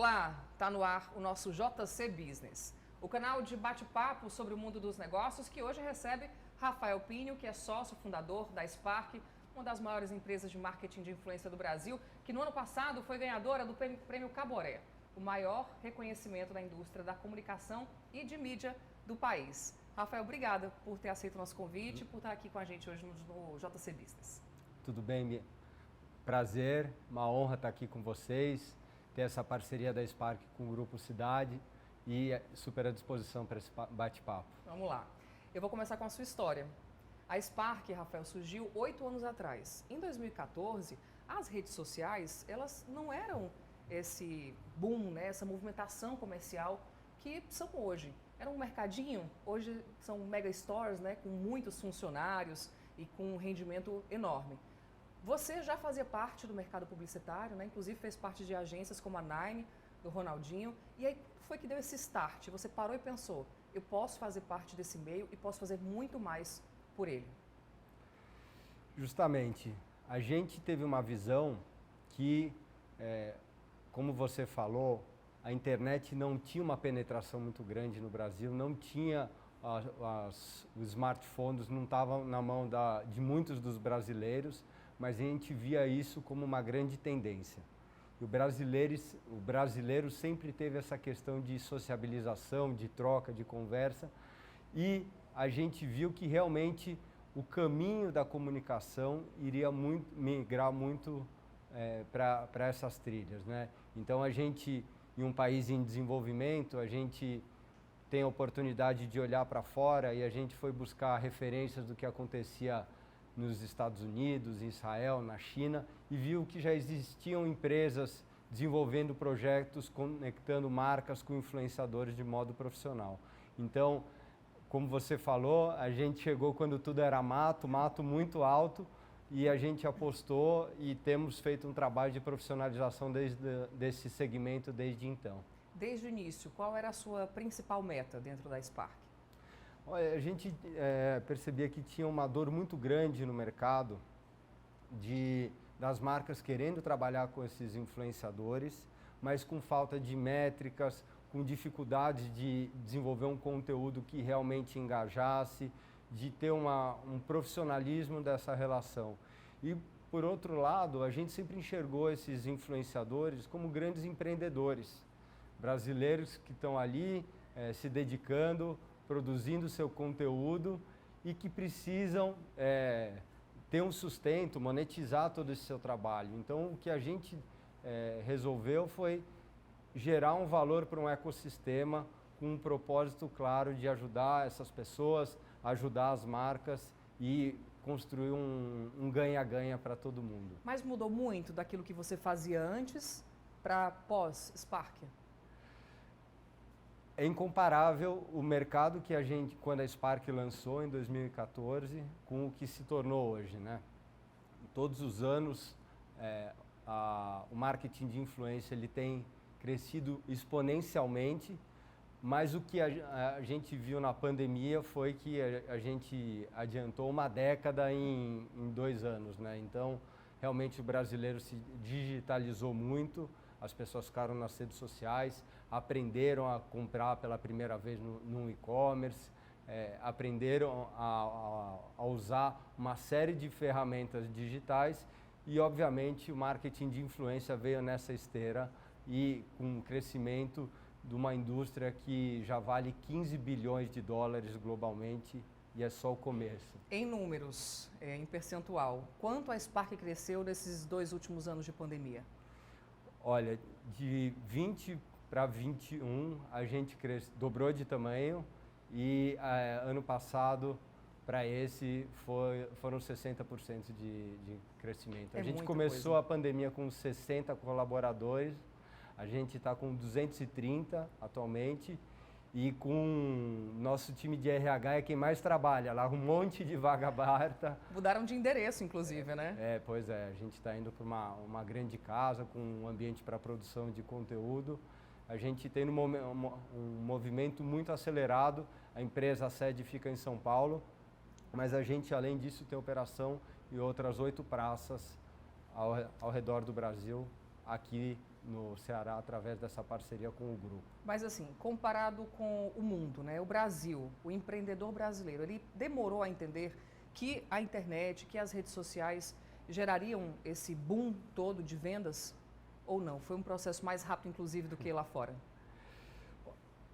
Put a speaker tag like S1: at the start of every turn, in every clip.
S1: Olá, tá no ar o nosso JC Business, o canal de bate-papo sobre o mundo dos negócios que hoje recebe Rafael Pinho, que é sócio fundador da Spark, uma das maiores empresas de marketing de influência do Brasil, que no ano passado foi ganhadora do Prêmio Caboré, o maior reconhecimento da indústria da comunicação e de mídia do país. Rafael, obrigada por ter aceito o nosso convite e por estar aqui com a gente hoje no JC Business.
S2: Tudo bem, Mia? Prazer, uma honra estar aqui com vocês, ter essa parceria da Spark com o Grupo Cidade e super à disposição para esse bate-papo.
S1: Vamos lá. Eu vou começar com a sua história. A Spark, Rafael, surgiu 8 anos atrás. Em 2014, as redes sociais, elas não eram esse boom, né, essa movimentação comercial que são hoje. Era um mercadinho, hoje são mega stores, né, com muitos funcionários e com um rendimento enorme. Você já fazia parte do mercado publicitário, né? Inclusive fez parte de agências como a Nine, do Ronaldinho. E aí foi que deu esse start? Você parou e pensou, eu posso fazer parte desse meio e posso fazer muito mais por ele.
S2: Justamente, a gente teve uma visão que, como você falou, a internet não tinha uma penetração muito grande no Brasil, não tinha os smartphones, não estavam na mão de muitos dos brasileiros, mas a gente via isso como uma grande tendência. E o brasileiro sempre teve essa questão de sociabilização, de troca, de conversa, e a gente viu que realmente o caminho da comunicação iria migrar muito para essas trilhas, né? Então a gente, em um país em desenvolvimento, a gente tem a oportunidade de olhar para fora e a gente foi buscar referências do que acontecia nos Estados Unidos, em Israel, na China, e viu que já existiam empresas desenvolvendo projetos, conectando marcas com influenciadores de modo profissional. Então, como você falou, a gente chegou quando tudo era mato muito alto, e a gente apostou e temos feito um trabalho de profissionalização desse segmento desde então.
S1: Desde o início, qual era a sua principal meta dentro da Spark?
S2: Olha, a gente percebia que tinha uma dor muito grande no mercado das marcas querendo trabalhar com esses influenciadores, mas com falta de métricas, com dificuldade de desenvolver um conteúdo que realmente engajasse, de ter um profissionalismo dessa relação. E, por outro lado, a gente sempre enxergou esses influenciadores como grandes empreendedores, brasileiros que estão ali se dedicando, produzindo seu conteúdo e que precisam ter um sustento, monetizar todo esse seu trabalho. Então, o que a gente resolveu foi gerar um valor para um ecossistema com um propósito claro de ajudar essas pessoas, ajudar as marcas e construir um ganha-ganha para todo mundo.
S1: Mas mudou muito daquilo que você fazia antes para pós-Spark?
S2: É incomparável o mercado que quando a Spark lançou em 2014, com o que se tornou hoje, né? Todos os anos, o marketing de influência ele tem crescido exponencialmente, mas o que a gente viu na pandemia foi que a gente adiantou uma década em 2 anos, né? Então, realmente o brasileiro se digitalizou muito, as pessoas ficaram nas redes sociais, aprenderam a comprar pela primeira vez no e-commerce, aprenderam a usar uma série de ferramentas digitais e, obviamente, o marketing de influência veio nessa esteira e com um crescimento de uma indústria que já vale 15 bilhões de dólares globalmente e é só o começo.
S1: Em números, em percentual, quanto a Spark cresceu nesses 2 últimos anos de pandemia?
S2: Olha, de 20 para 21 a gente dobrou de tamanho e ano passado para esse foram 60% de crescimento. A gente começou a pandemia com 60 colaboradores, a gente está com 230 atualmente e com nosso time de RH é quem mais trabalha lá, um monte de vaga aberta.
S1: Mudaram de endereço, inclusive, né?
S2: Pois é, a gente está indo para uma grande casa com um ambiente para produção de conteúdo. A gente tem um movimento muito acelerado, a empresa, a sede fica em São Paulo, mas a gente, além disso, tem operação em outras 8 praças ao redor do Brasil, aqui no Ceará através dessa parceria com o grupo.
S1: Mas assim, comparado com o mundo, né, o Brasil, o empreendedor brasileiro, ele demorou a entender que a internet, que as redes sociais gerariam esse boom todo de vendas ou não? Foi um processo mais rápido, inclusive, do que lá fora?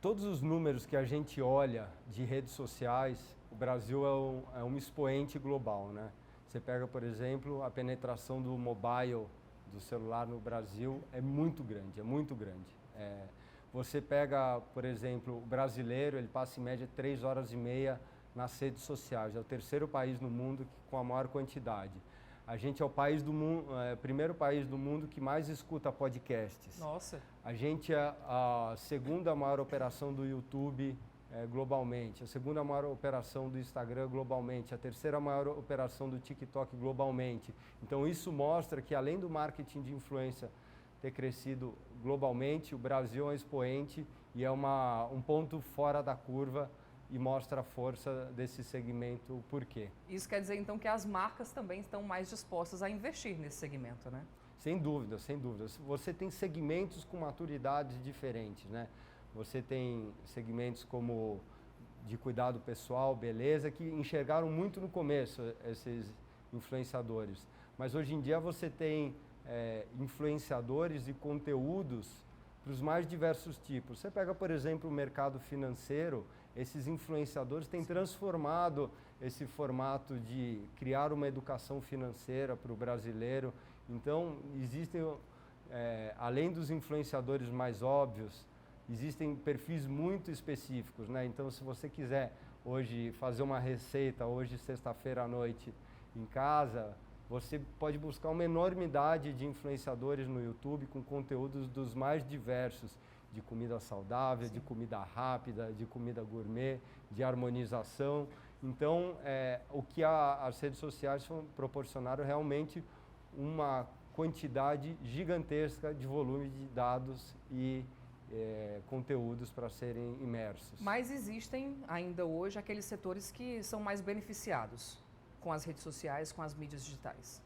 S2: Todos os números que a gente olha de redes sociais, o Brasil é um expoente global, né? Você pega, por exemplo, a penetração do mobile, do celular no Brasil é muito grande, é muito grande. Você pega, por exemplo, o brasileiro, ele passa em média 3 horas e meia nas redes sociais. É o terceiro país no mundo com a maior quantidade. A gente é o primeiro país do mundo que mais escuta podcasts.
S1: Nossa!
S2: A gente é a segunda maior operação do YouTube globalmente, a segunda maior operação do Instagram globalmente, a terceira maior operação do TikTok globalmente. Então isso mostra que além do marketing de influência ter crescido globalmente, o Brasil é um expoente e é um ponto fora da curva e mostra a força desse segmento, por quê?
S1: Isso quer dizer então que as marcas também estão mais dispostas a investir nesse segmento, né?
S2: Sem dúvida, sem dúvida. Você tem segmentos com maturidades diferentes, né? Você tem segmentos como de cuidado pessoal, beleza, que enxergaram muito no começo esses influenciadores. Mas hoje em dia você tem influenciadores e conteúdos para os mais diversos tipos. Você pega, por exemplo, o mercado financeiro, esses influenciadores têm transformado esse formato de criar uma educação financeira para o brasileiro. Então, existem, além dos influenciadores mais óbvios, existem perfis muito específicos, né? Então, se você quiser hoje fazer uma receita, hoje sexta-feira à noite, em casa, você pode buscar uma enormidade de influenciadores no YouTube com conteúdos dos mais diversos, de comida saudável, de comida rápida, de comida gourmet, de harmonização. Então, o que as redes sociais proporcionaram realmente uma quantidade gigantesca de volume de dados e conteúdos para serem imersos.
S1: Mas existem ainda hoje aqueles setores que são mais beneficiados com as redes sociais, com as mídias digitais,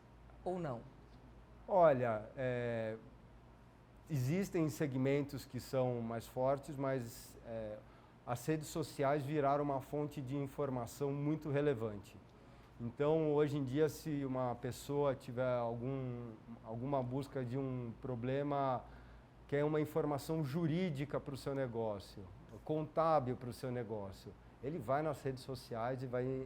S1: ou não?
S2: Olha, existem segmentos que são mais fortes, mas as redes sociais viraram uma fonte de informação muito relevante. Então, hoje em dia, se uma pessoa tiver alguma busca de um problema, quer uma informação jurídica para o seu negócio, contábil para o seu negócio, ele vai nas redes sociais e vai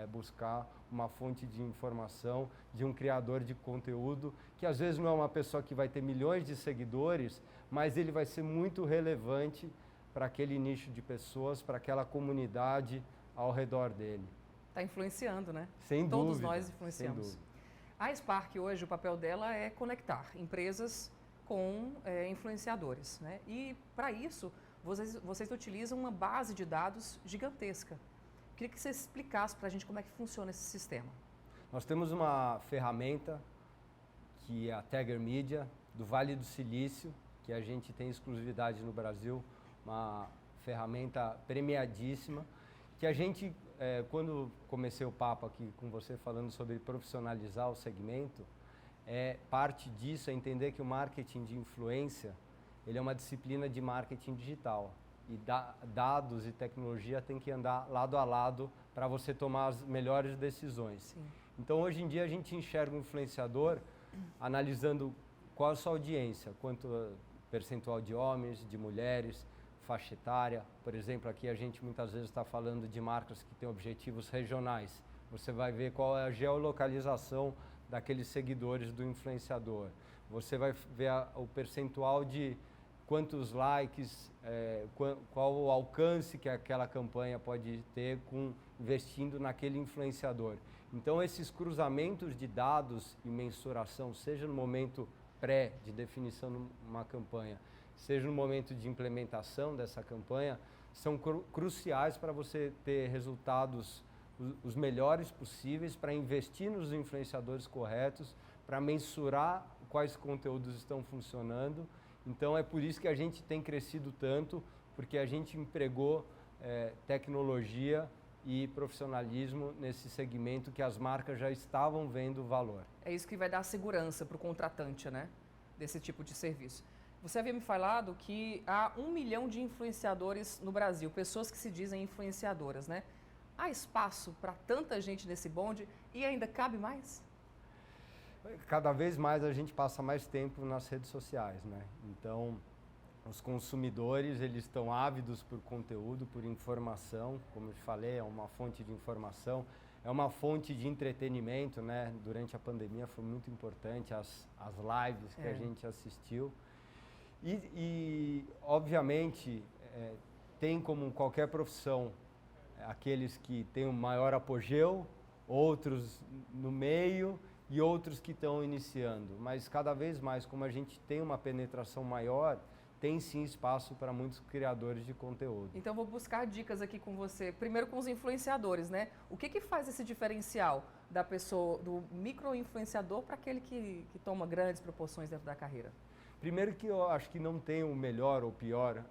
S2: buscar uma fonte de informação de um criador de conteúdo, que às vezes não é uma pessoa que vai ter milhões de seguidores, mas ele vai ser muito relevante para aquele nicho de pessoas, para aquela comunidade ao redor dele.
S1: Está influenciando, né?
S2: Sem dúvida.
S1: Todos nós influenciamos.
S2: Sem dúvida.
S1: A Spark hoje, o papel dela é conectar empresas com influenciadores, né? E para isso, vocês utilizam uma base de dados gigantesca. Queria que você explicasse para a gente como é que funciona esse sistema.
S2: Nós temos uma ferramenta que é a Tagger Media, do Vale do Silício, que a gente tem exclusividade no Brasil, uma ferramenta premiadíssima, que a gente, quando comecei o papo aqui com você falando sobre profissionalizar o segmento, parte disso é entender que o marketing de influência, ele é uma disciplina de marketing digital e dados e tecnologia tem que andar lado a lado para você tomar as melhores decisões.
S1: Sim.
S2: Então, hoje em dia, a gente enxerga o influenciador analisando qual a sua audiência, quanto percentual de homens, de mulheres, faixa etária. Por exemplo, aqui a gente muitas vezes está falando de marcas que têm objetivos regionais. Você vai ver qual é a geolocalização daqueles seguidores do influenciador. Você vai ver o percentual de quantos likes, qual o alcance que aquela campanha pode ter investindo naquele influenciador. Então, esses cruzamentos de dados e mensuração, seja no momento de definição de uma campanha, seja no momento de implementação dessa campanha, são cruciais para você ter resultados os melhores possíveis, para investir nos influenciadores corretos, para mensurar quais conteúdos estão funcionando. Então, é por isso que a gente tem crescido tanto, porque a gente empregou tecnologia e profissionalismo nesse segmento que as marcas já estavam vendo o valor.
S1: É isso que vai dar segurança para o contratante, né? Desse tipo de serviço. Você havia me falado que há 1 milhão de influenciadores no Brasil, pessoas que se dizem influenciadoras, né? Há espaço para tanta gente nesse bonde e ainda cabe mais?
S2: Cada vez mais a gente passa mais tempo nas redes sociais, né? Então, os consumidores, eles estão ávidos por conteúdo, por informação, como eu te falei, é uma fonte de informação, é uma fonte de entretenimento, né? Durante a pandemia foi muito importante as lives que a gente assistiu. Obviamente, tem como qualquer profissão aqueles que têm o maior apogeu, outros no meio e outros que estão iniciando. Mas cada vez mais, como a gente tem uma penetração maior, tem sim espaço para muitos criadores de conteúdo.
S1: Então vou buscar dicas aqui com você. Primeiro com os influenciadores, né? O que faz esse diferencial da pessoa, do micro-influenciador para aquele que toma grandes proporções dentro da carreira?
S2: Primeiro que eu acho que não tem o melhor ou pior.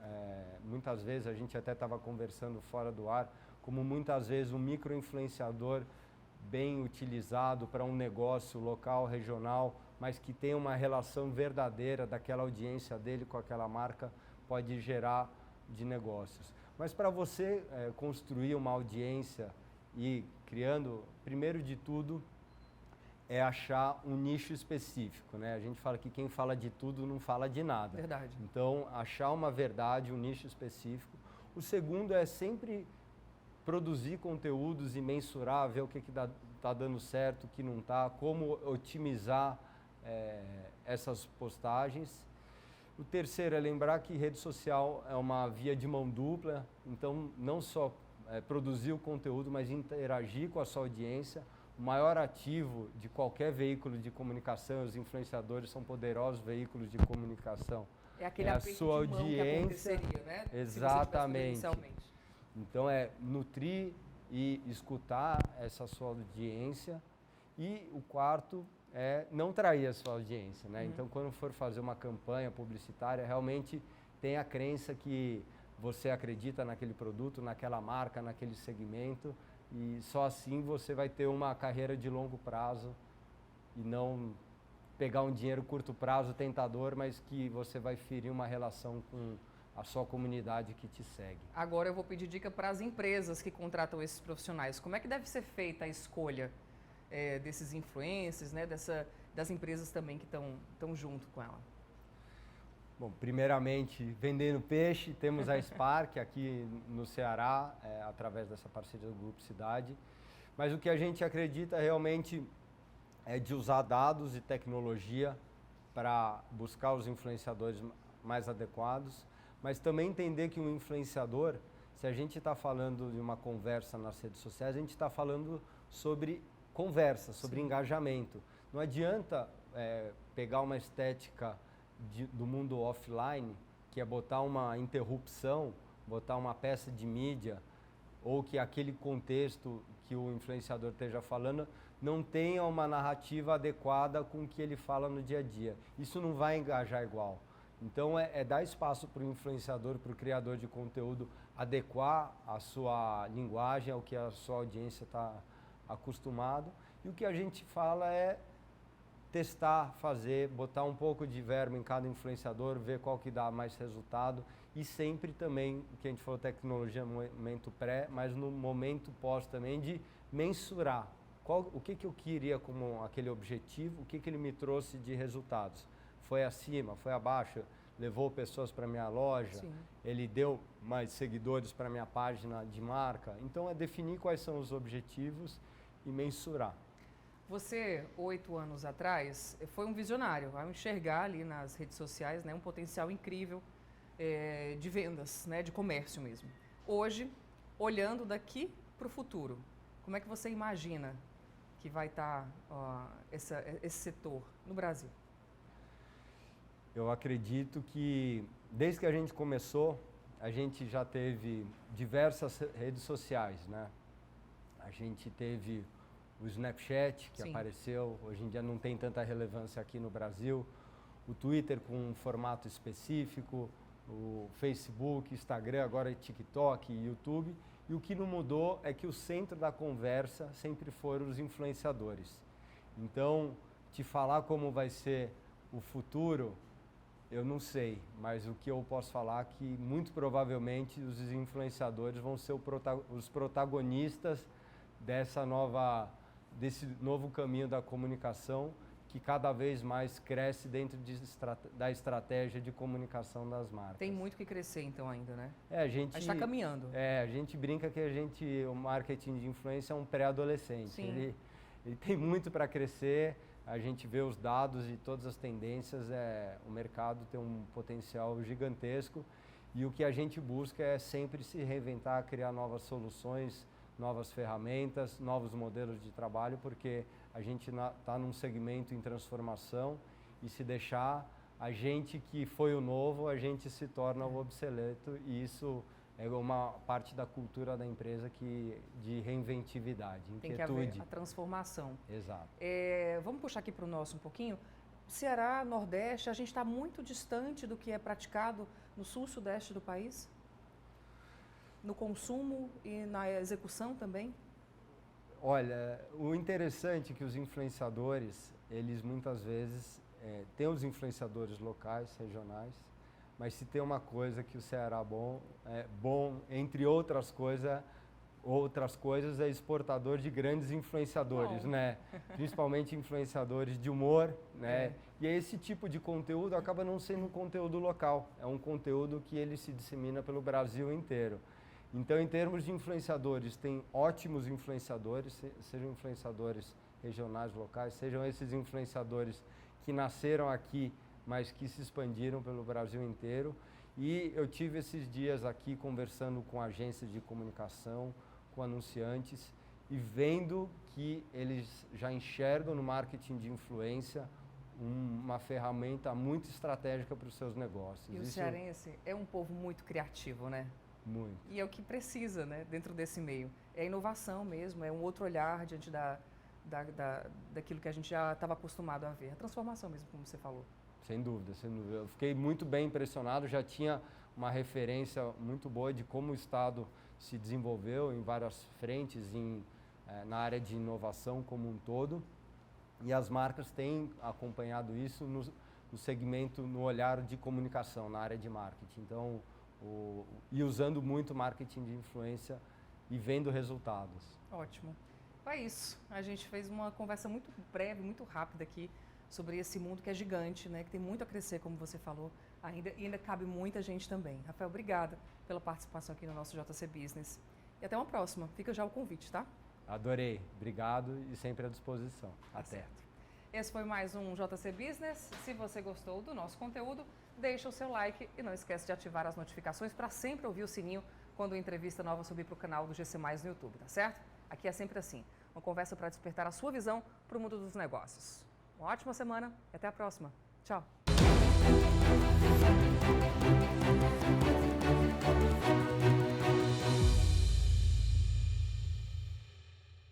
S2: Muitas vezes, a gente até estava conversando fora do ar, como muitas vezes um micro-influenciador bem utilizado para um negócio local, regional, mas que tem uma relação verdadeira daquela audiência dele com aquela marca, pode gerar de negócios. Mas para você construir uma audiência e criando, primeiro de tudo, é achar um nicho específico, né? A gente fala que quem fala de tudo não fala de nada.
S1: Verdade.
S2: Então, achar uma verdade, um nicho específico. O segundo é sempre produzir conteúdos e mensurar, ver o que está dando certo, o que não está, como otimizar essas postagens. O terceiro é lembrar que rede social é uma via de mão dupla, então não só produzir o conteúdo, mas interagir com a sua audiência. O maior ativo de qualquer veículo de comunicação, os influenciadores são poderosos veículos de comunicação.
S1: É aquele
S2: a sua
S1: de mão
S2: audiência,
S1: que aconteceria, né?
S2: Exatamente. Então é nutrir e escutar essa sua audiência. E o quarto é não trair a sua audiência, né? Então, quando for fazer uma campanha publicitária, realmente tenha a crença que você acredita naquele produto, naquela marca, naquele segmento, e só assim você vai ter uma carreira de longo prazo e não pegar um dinheiro curto prazo tentador, mas que você vai ferir uma relação com a sua comunidade que te segue.
S1: Agora eu vou pedir dica para as empresas que contratam esses profissionais. Como é que deve ser feita a escolha desses influencers, né, das empresas também que estão junto com ela?
S2: Bom, primeiramente, vendendo peixe, temos a Spark aqui no Ceará, através dessa parceria do Grupo Cidade. Mas o que a gente acredita realmente é de usar dados e tecnologia para buscar os influenciadores mais adequados, mas também entender que um influenciador, se a gente está falando de uma conversa nas redes sociais, a gente está falando sobre conversa, sobre engajamento. Não adianta pegar uma estética do mundo offline, que é botar uma interrupção, botar uma peça de mídia, ou que aquele contexto que o influenciador esteja falando não tenha uma narrativa adequada com o que ele fala no dia a dia. Isso não vai engajar igual. Então, é dar espaço para o influenciador, para o criador de conteúdo, adequar a sua linguagem ao que a sua audiência está acostumado. E o que a gente fala é testar, fazer, botar um pouco de verbo em cada influenciador, ver qual que dá mais resultado. E sempre também, o que a gente falou, tecnologia no momento pré, mas no momento pós também, de mensurar o que eu queria como aquele objetivo, o que ele me trouxe de resultados. Foi acima, foi abaixo, levou pessoas para minha loja,
S1: Sim.
S2: Ele deu mais seguidores para minha página de marca. Então, é definir quais são os objetivos e mensurar.
S1: Você, 8 anos atrás, foi um visionário, ao enxergar ali nas redes sociais, né, um potencial incrível de vendas, né, de comércio mesmo. Hoje, olhando daqui para o futuro, como é que você imagina que vai estar esse setor no Brasil?
S2: Eu acredito que, desde que a gente começou, a gente já teve diversas redes sociais, né? A gente teve o Snapchat, que
S1: Sim.
S2: apareceu, hoje em dia não tem tanta relevância aqui no Brasil, o Twitter com um formato específico, o Facebook, Instagram, agora TikTok e YouTube. E o que não mudou é que o centro da conversa sempre foram os influenciadores. Então, te falar como vai ser o futuro, Eu não sei, mas o que eu posso falar é que muito provavelmente os influenciadores vão ser os protagonistas desse novo caminho da comunicação que cada vez mais cresce dentro da estratégia de comunicação das marcas.
S1: Tem muito que crescer então ainda, né?
S2: A gente
S1: está caminhando.
S2: A gente brinca que o marketing de influência é um pré-adolescente. Ele tem muito para crescer. A gente vê os dados e todas as tendências, o mercado tem um potencial gigantesco e o que a gente busca é sempre se reinventar, criar novas soluções, novas ferramentas, novos modelos de trabalho, porque a gente está num segmento em transformação e se deixar, a gente que foi o novo, a gente se torna o obsoleto e isso é uma parte da cultura da empresa de reinventividade, inquietude.
S1: Tem que haver a transformação.
S2: Exato.
S1: Vamos puxar aqui para o nosso um pouquinho. Ceará, Nordeste, a gente está muito distante do que é praticado no Sul, Sudeste do país? No consumo e na execução também?
S2: Olha, o interessante é que os influenciadores, eles muitas vezes, têm os influenciadores locais, regionais, mas se tem uma coisa que o Ceará é bom, entre outras coisas, é exportador de grandes influenciadores, né? Principalmente influenciadores de humor, né? E esse tipo de conteúdo acaba não sendo um conteúdo local, é um conteúdo que ele se dissemina pelo Brasil inteiro. Então, em termos de influenciadores, tem ótimos influenciadores, sejam influenciadores regionais, locais, sejam esses influenciadores que nasceram aqui, mas que se expandiram pelo Brasil inteiro. E eu tive esses dias aqui conversando com agências de comunicação, com anunciantes, e vendo que eles já enxergam no marketing de influência uma ferramenta muito estratégica para os seus negócios.
S1: E o cearense é um povo muito criativo, né?
S2: Muito.
S1: E é o que precisa, né, dentro desse meio. É a inovação mesmo, é um outro olhar diante daquilo que a gente já estava acostumado a ver. A transformação mesmo, como você falou.
S2: Sem dúvida, sem dúvida. Eu fiquei muito bem impressionado, já tinha uma referência muito boa de como o Estado se desenvolveu em várias frentes, na área de inovação como um todo. E as marcas têm acompanhado isso no segmento, no olhar de comunicação, na área de marketing. Então, e usando muito marketing de influência e vendo resultados.
S1: Ótimo. É isso. A gente fez uma conversa muito breve, muito rápida aqui sobre esse mundo que é gigante, né? Que tem muito a crescer, como você falou. Ainda cabe muita gente também. Rafael, obrigada pela participação aqui no nosso JC Business. E até uma próxima. Fica já o convite, tá?
S2: Adorei. Obrigado e sempre à disposição. Até.
S1: Certo. Esse foi mais um JC Business. Se você gostou do nosso conteúdo, deixa o seu like e não esquece de ativar as notificações para sempre ouvir o sininho quando uma entrevista nova subir para o canal do GC Mais no YouTube, tá certo? Aqui é sempre assim, uma conversa para despertar a sua visão para o mundo dos negócios. Uma ótima semana e até a próxima. Tchau!